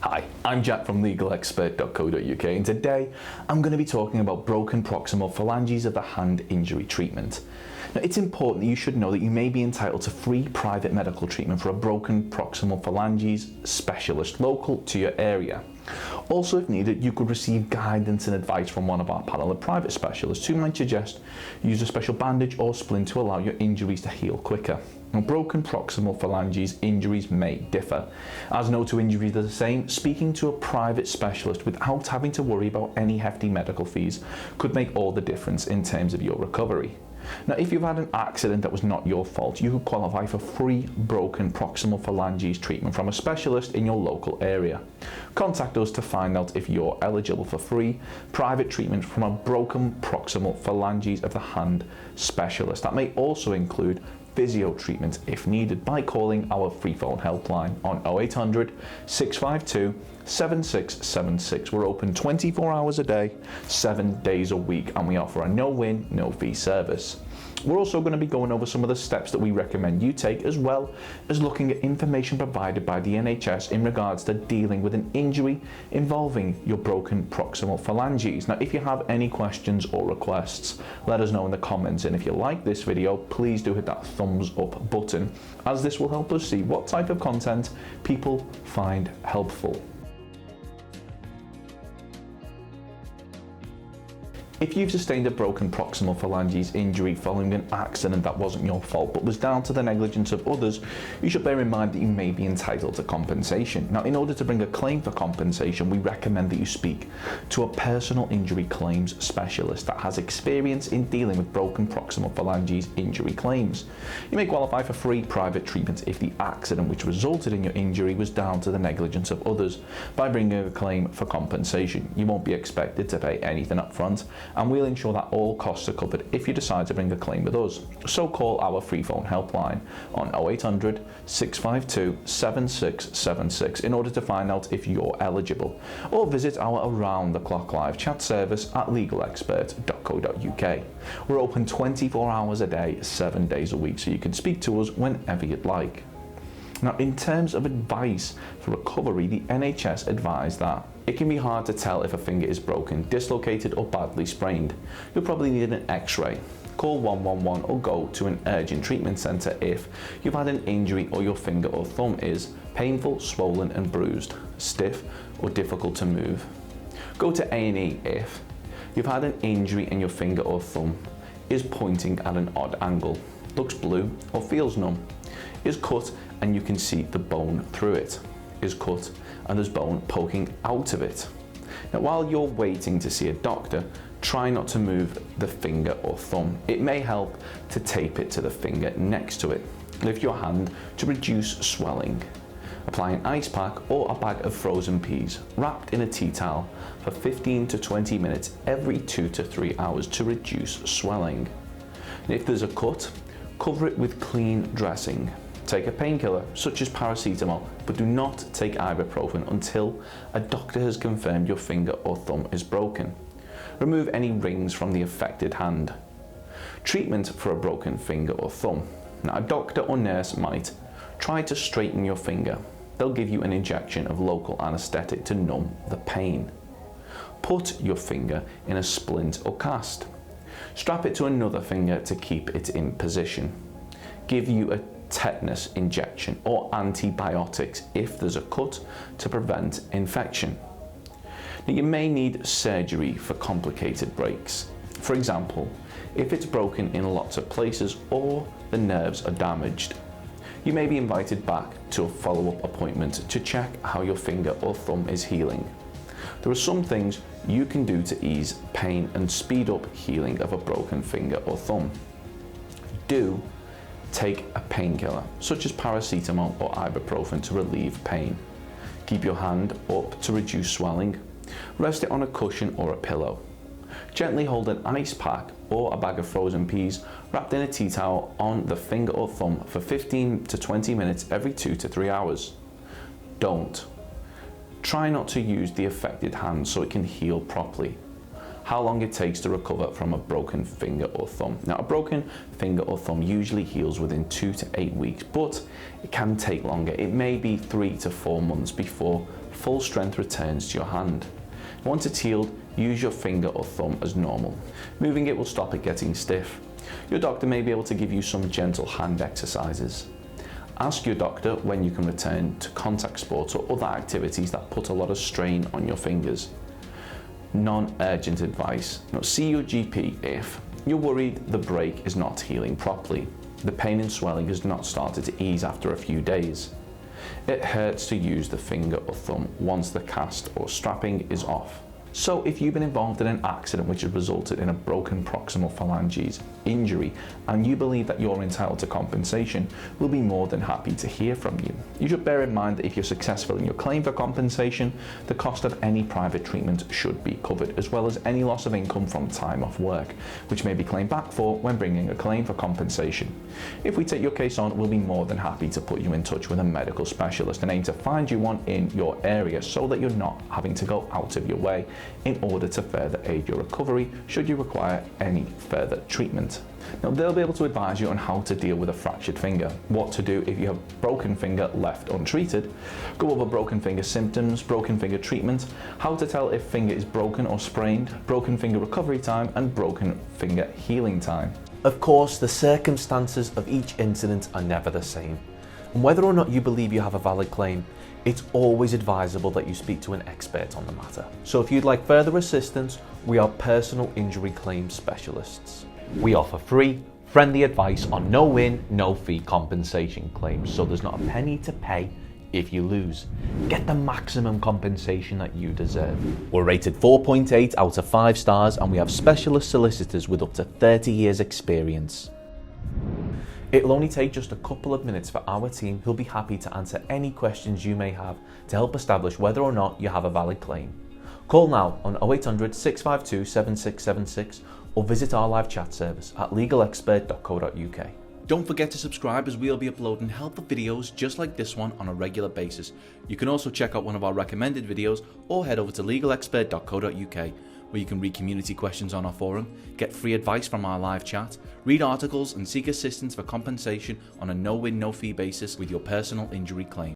Hi, I'm Jack from legalexpert.co.uk, and today I'm going to be talking about broken proximal phalanges of the hand injury treatment. Now, it's important that you should know that you may be entitled to free private medical treatment for a broken proximal phalanges specialist local to your area. Also, if needed, you could receive guidance and advice from one of our panel of private specialists who might suggest use a special bandage or splint to allow your injuries to heal quicker. Now, broken proximal phalanges injuries may differ. As no two injuries are the same, speaking to a private specialist without having to worry about any hefty medical fees could make all the difference in terms of your recovery. Now, if you've had an accident that was not your fault, you could qualify for free broken proximal phalanges treatment from a specialist in your local area. Contact us to find out if you're eligible for free private treatment from a broken proximal phalanges of the hand specialist. That may also include physio treatment if needed by calling our free phone helpline on 0800 652 7676. We're open 24 hours a day, 7 days a week, and we offer a no-win, no-fee service. We're also going to be going over some of the steps that we recommend you take, as well as looking at information provided by the NHS in regards to dealing with an injury involving your broken proximal phalanges. Now, if you have any questions or requests, let us know in the comments, and if you like this video, please do hit that thumbs up button, as this will help us see what type of content people find helpful. If you've sustained a broken proximal phalanges injury following an accident that wasn't your fault but was down to the negligence of others, you should bear in mind that you may be entitled to compensation. Now, in order to bring a claim for compensation, we recommend that you speak to a personal injury claims specialist that has experience in dealing with broken proximal phalanges injury claims. You may qualify for free private treatment if the accident which resulted in your injury was down to the negligence of others by bringing a claim for compensation. You won't be expected to pay anything up front, and we'll ensure that all costs are covered if you decide to bring a claim with us. So call our free phone helpline on 0800 652 7676 in order to find out if you're eligible, or visit our around-the-clock live chat service at legalexpert.co.uk. We're open 24 hours a day, 7 days a week, so you can speak to us whenever you'd like. Now, in terms of advice for recovery, the NHS advise that it can be hard to tell if a finger is broken, dislocated or badly sprained. You'll probably need an x-ray. Call 111 or go to an urgent treatment centre if you've had an injury or your finger or thumb is painful, swollen and bruised, stiff or difficult to move. Go to A&E if you've had an injury and your finger or thumb is pointing at an odd angle, looks blue or feels numb, is cut and you can see the bone through it, is cut and there's bone poking out of it. Now, while you're waiting to see a doctor, try not to move the finger or thumb. It may help to tape it to the finger next to it. Lift your hand to reduce swelling. Apply an ice pack or a bag of frozen peas wrapped in a tea towel for 15 to 20 minutes every 2 to 3 hours to reduce swelling. And if there's a cut, cover it with clean dressing. Take a painkiller such as paracetamol, but do not take ibuprofen until a doctor has confirmed your finger or thumb is broken. Remove any rings from the affected hand. Treatment for a broken finger or thumb. Now, a doctor or nurse might try to straighten your finger. They'll give you an injection of local anesthetic to numb the pain. Put your finger in a splint or cast. Strap it to another finger to keep it in position. Give you a tetanus injection or antibiotics if there's a cut to prevent infection. Now, you may need surgery for complicated breaks. For example, if it's broken in lots of places or the nerves are damaged. You may be invited back to a follow-up appointment to check how your finger or thumb is healing. There are some things you can do to ease pain and speed up healing of a broken finger or thumb. Do take a painkiller, such as paracetamol or ibuprofen to relieve pain. Keep your hand up to reduce swelling. Rest it on a cushion or a pillow. Gently hold an ice pack or a bag of frozen peas wrapped in a tea towel on the finger or thumb for 15 to 20 minutes every 2 to 3 hours. Don't. Try not to use the affected hand so it can heal properly. how long it takes to recover from a broken finger or thumb. Now, a broken finger or thumb usually heals within 2 to 8 weeks, but it can take longer. It may be 3 to 4 months before full strength returns to your hand. Once it's healed, use your finger or thumb as normal. Moving it will stop it getting stiff. Your doctor may be able to give you some gentle hand exercises. Ask your doctor when you can return to contact sports or other activities that put a lot of strain on your fingers. Non-urgent advice. Now, see your GP if you're worried the break is not healing properly. The pain and swelling has not started to ease after a few days. It hurts to use the finger or thumb once the cast or strapping is off. So if you've been involved in an accident which has resulted in a broken proximal phalanges injury and you believe that you're entitled to compensation, we'll be more than happy to hear from you. You should bear in mind that if you're successful in your claim for compensation, the cost of any private treatment should be covered, as well as any loss of income from time off work, which may be claimed back for when bringing a claim for compensation. If we take your case on, we'll be more than happy to put you in touch with a medical specialist and aim to find you one in your area so that you're not having to go out of your way in order to further aid your recovery should you require any further treatment. Now, they'll be able to advise you on how to deal with a fractured finger, what to do if you have broken finger left untreated, go over broken finger symptoms, broken finger treatment, how to tell if finger is broken or sprained, broken finger recovery time, and broken finger healing time. Of course, the circumstances of each incident are never the same, and whether or not you believe you have a valid claim, it's always advisable that you speak to an expert on the matter. So if you'd like further assistance, we are personal injury claim specialists. We offer free, friendly advice on no-win, no-fee compensation claims, so there's not a penny to pay if you lose. Get the maximum compensation that you deserve. We're rated 4.8 out of 5 stars, and we have specialist solicitors with up to 30 years experience. It'll only take just a couple of minutes for our team, who'll be happy to answer any questions you may have to help establish whether or not you have a valid claim. Call now on 0800 652 7676 or visit our live chat service at legalexpert.co.uk. Don't forget to subscribe, as we'll be uploading helpful videos just like this one on a regular basis. You can also check out one of our recommended videos or head over to legalexpert.co.uk, where you can read community questions on our forum, get free advice from our live chat, read articles and seek assistance for compensation on a no-win, no-fee basis with your personal injury claim.